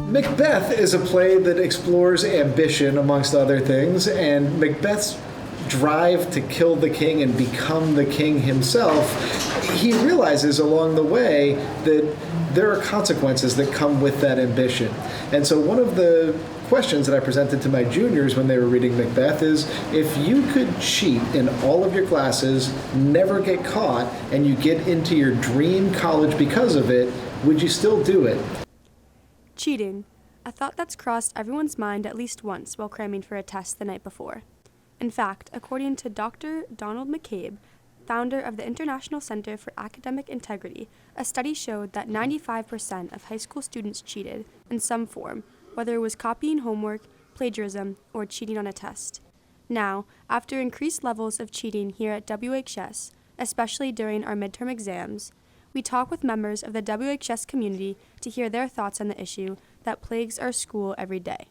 Macbeth is a play that explores ambition, amongst other things, and Macbeth's drive to kill the king and become the king himself, he realizes along the way that there are consequences that come with that ambition. And so one of the questions that I presented to my juniors when they were reading Macbeth is, if you could cheat in all of your classes, never get caught, and you get into your dream college because of it, would you still do it? Cheating, a thought that's crossed everyone's mind at least once while cramming for a test the night before. In fact, according to Dr. Donald McCabe, founder of the International Center for Academic Integrity, a study showed that 95% of high school students cheated in some form, whether it was copying homework, plagiarism, or cheating on a test. Now, after increased levels of cheating here at WHS, especially during our midterm exams, we talk with members of the WHS community to hear their thoughts on the issue that plagues our school every day.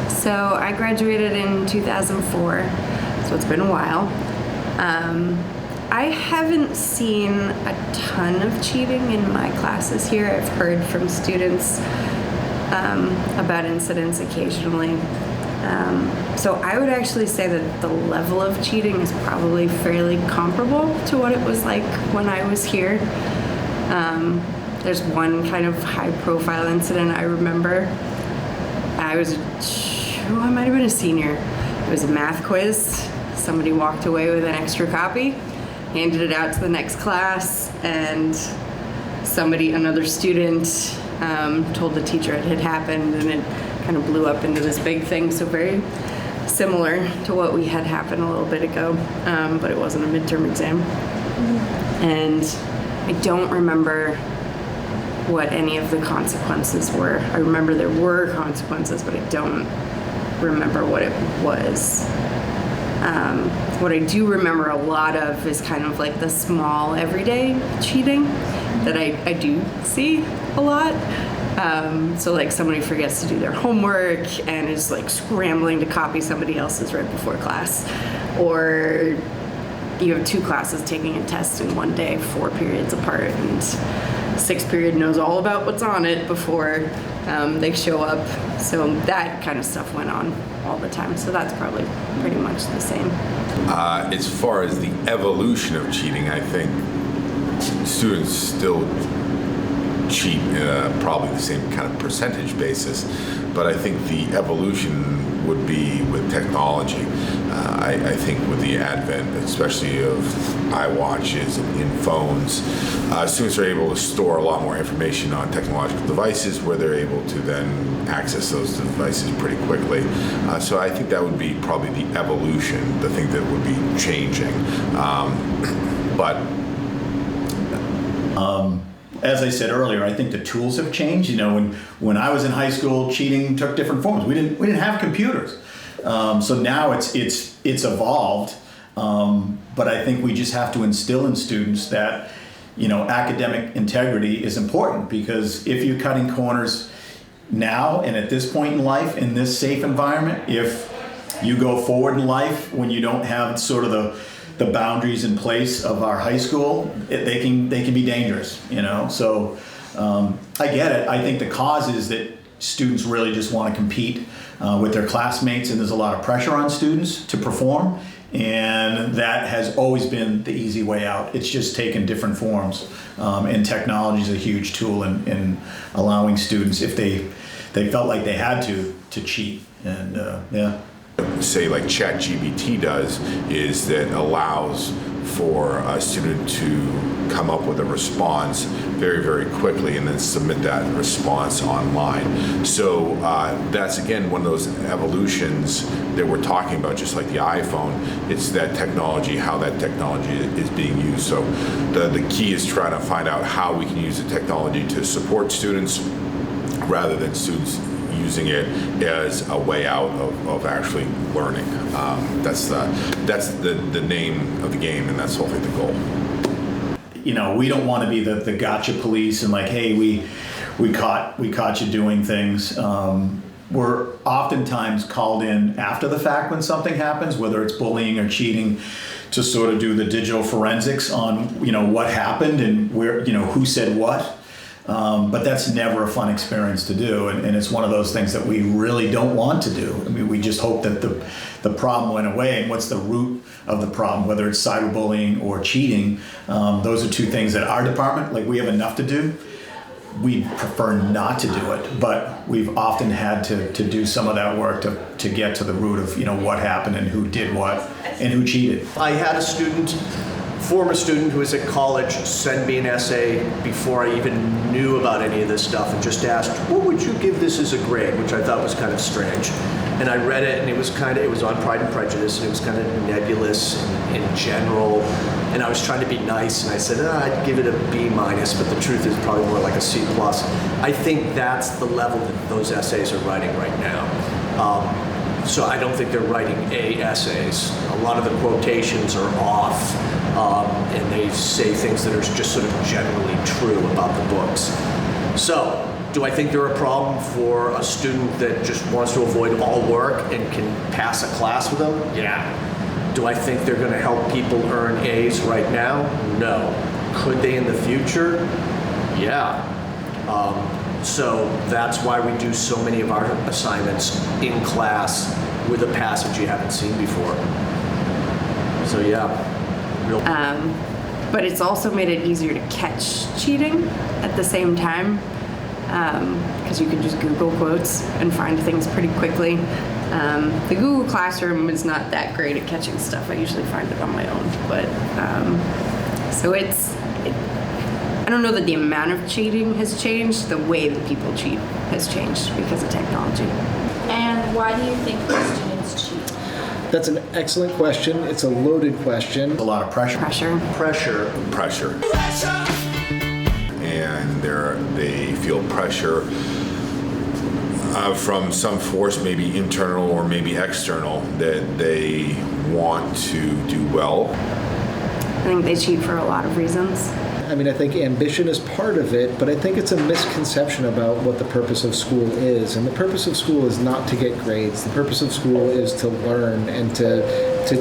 So I graduated in 2004, so it's been a while. I haven't seen a ton of cheating in my classes here. I've heard from students about incidents occasionally. So I would actually say that the level of cheating is probably fairly comparable to what it was like when I was here. There's one kind of high-profile incident I remember. I might have been a senior. It was a math quiz. Somebody walked away with an extra copy, handed it out to the next class, and another student, told the teacher it had happened, and it kind of blew up into this big thing. So very similar to what we had happen a little bit ago, but it wasn't a midterm exam. And I don't remember what any of the consequences were. I remember there were consequences, but I don't remember what it was. What I do remember a lot of is kind of like the small everyday cheating that I do see a lot. So like somebody forgets to do their homework and is like scrambling to copy somebody else's right before class. Or you have two classes taking a test in one day, 4 periods apart, and 6th period knows all about what's on it before they show up. So that kind of stuff went on all the time. So that's probably pretty much the same. As far as the evolution of cheating, I think students still cheat probably the same kind of percentage basis, but I think the evolution would be with technology. I think with the advent, especially of iWatches and in phones, students are able to store a lot more information on technological devices where they're able to then access those devices pretty quickly. So I think that would be probably the evolution, the thing that would be changing. As I said earlier, I think the tools have changed. You know, when I was in high school, cheating took different forms. We didn't have computers, so now it's evolved. But I think we just have to instill in students that, you know, academic integrity is important, because if you're cutting corners now and at this point in life in this safe environment, if you go forward in life when you don't have sort of the boundaries in place of our high school, they can be dangerous, you know. So I get it. I think the cause is that students really just want to compete with their classmates, and there's a lot of pressure on students to perform, and that has always been the easy way out. It's just taken different forms, and technology is a huge tool in allowing students, if they felt like they had to cheat. And yeah. Say like ChatGPT does, is that allows for a student to come up with a response very, very quickly and then submit that response online. So that's again one of those evolutions that we're talking about, just like the iPhone. It's that technology, how that technology is being used. So the key is trying to find out how we can use the technology to support students rather than students using it as a way out of actually learning. That's the name of the game, and that's hopefully the goal. You know, we don't want to be the gotcha police and like, hey, we caught you doing things. we're oftentimes called in after the fact when something happens, whether it's bullying or cheating, to sort of do the digital forensics on, what happened and where, who said what. But that's never a fun experience to do, and it's one of those things that we really don't want to do. I mean, we just hope that the problem went away, and what's the root of the problem, whether it's cyberbullying or cheating. Those are two things that our department, we have enough to do. We prefer not to do it, but we've often had to do some of that work to get to the root of what happened and who did what and who cheated. I had a former student who was at college send me an essay before I even knew about any of this stuff and just asked, what would you give this as a grade, which I thought was kind of strange. And I read it, and it was on Pride and Prejudice, and it was kind of nebulous in general. And I was trying to be nice, and I said, I'd give it a B-, but the truth is probably more like a C+. I think that's the level that those essays are writing right now. So I don't think they're writing A essays. A lot of the quotations are off, and they say things that are just sort of generally true about the books. So, do I think they're a problem for a student that just wants to avoid all work and can pass a class with them? Yeah. Do I think they're going to help people earn A's right now? No. Could they in the future? Yeah. So that's why we do so many of our assignments in class with a passage you haven't seen before. So yeah. But it's also made it easier to catch cheating at the same time, because you can just Google quotes and find things pretty quickly. The Google Classroom is not that great at catching stuff. I usually find it on my own, but so I don't know that the amount of cheating has changed. The way that people cheat has changed because of technology. And why do you think the students cheat? That's an excellent question. It's a loaded question. A lot of pressure. Pressure. And they feel pressure from some force, maybe internal or maybe external, that they want to do well. I think they cheat for a lot of reasons. I mean, I think ambition is part of it, but I think it's a misconception about what the purpose of school is. And the purpose of school is not to get grades. The purpose of school is to learn and to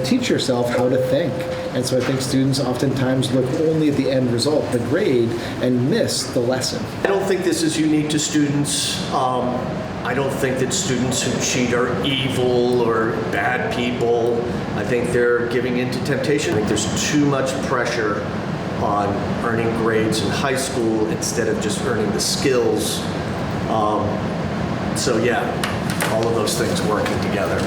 teach yourself how to think. And so I think students oftentimes look only at the end result, the grade, and miss the lesson. I don't think this is unique to students. I don't think that students who cheat are evil or bad people. I think they're giving in to temptation. I think there's too much pressure on earning grades in high school instead of just earning the skills. So yeah, all of those things working together.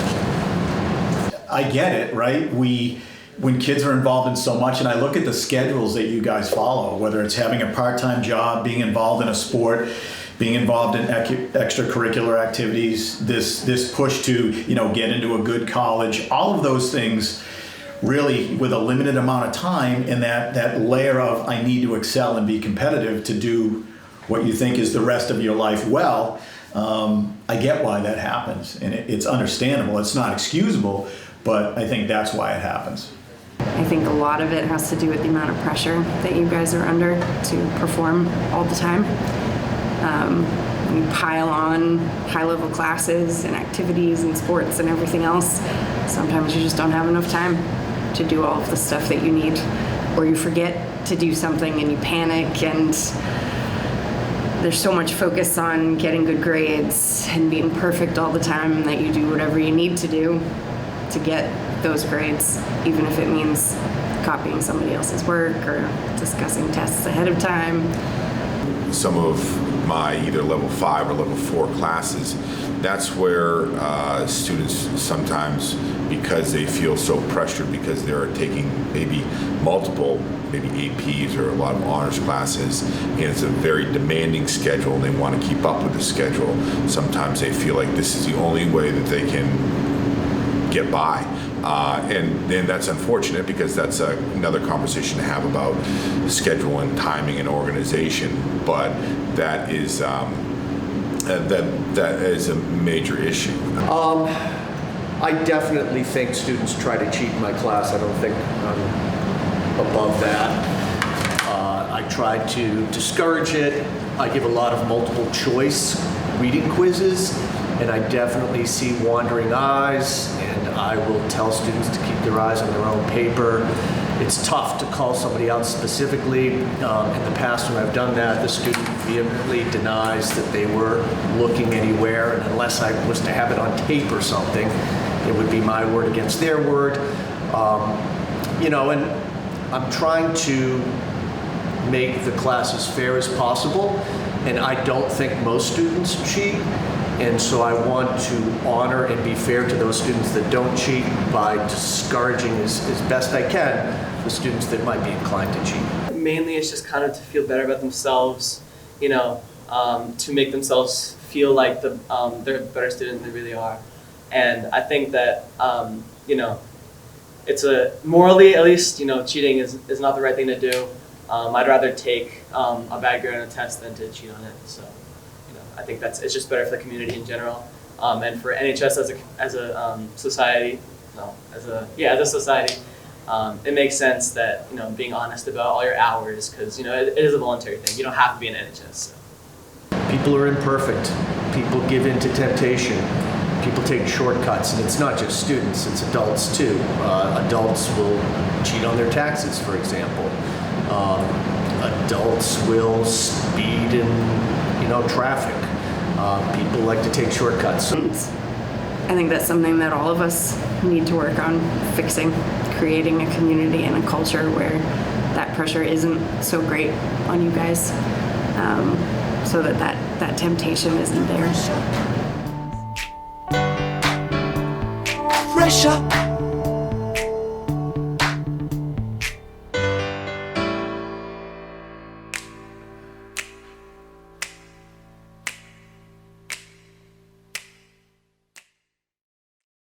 I get it, right? When kids are involved in so much, and I look at the schedules that you guys follow, whether it's having a part-time job, being involved in a sport, being involved in extracurricular activities, this push to get into a good college, all of those things really with a limited amount of time, and that layer of I need to excel and be competitive to do what you think is the rest of your life well. I get why that happens, and it's understandable. It's not excusable, but I think that's why it happens. I think a lot of it has to do with the amount of pressure that you guys are under to perform all the time. You pile on high-level classes and activities and sports and everything else. Sometimes you just don't have enough time to do all of the stuff that you need, or you forget to do something and you panic, and there's so much focus on getting good grades and being perfect all the time that you do whatever you need to do to get those grades, even if it means copying somebody else's work or discussing tests ahead of time. Some of my either level 5 or level 4 classes, that's where students sometimes, because they feel so pressured because they're taking maybe multiple, maybe APs or a lot of honors classes, and it's a very demanding schedule and they want to keep up with the schedule. Sometimes they feel like this is the only way that they can get by. And that's unfortunate, because that's another conversation to have about schedule and timing and organization. But that is that is a major issue. I definitely think students try to cheat in my class. I don't think I'm above that. I try to discourage it. I give a lot of multiple choice reading quizzes. and I definitely see wandering eyes, and I will tell students to keep their eyes on their own paper. It's tough to call somebody out specifically. In the past, when I've done that, the student vehemently denies that they were looking anywhere, and unless I was to have it on tape or something, it would be my word against their word. You know, and I'm trying to make the class as fair as possible, and I don't think most students cheat, and so I want to honor and be fair to those students that don't cheat by discouraging as best I can the students that might be inclined to cheat. Mainly it's just kind of to feel better about themselves, you know, to make themselves feel like they're a better student than they really are. And I think that, you know, it's morally, at least, you know, cheating is not the right thing to do. I'd rather take a bad grade on a test than to cheat on it. So, you know, I think it's just better for the community in general, and for NHS as a society. As a society, it makes sense that, you know, being honest about all your hours, because, you know, it is a voluntary thing. You don't have to be in NHS. So. People are imperfect. People give in to temptation. People take shortcuts, and it's not just students, it's adults too. Adults will cheat on their taxes, for example. Adults will speed in, you know, traffic. People like to take shortcuts. I think that's something that all of us need to work on fixing, creating a community and a culture where that pressure isn't so great on you guys, so that temptation isn't there. Pressure.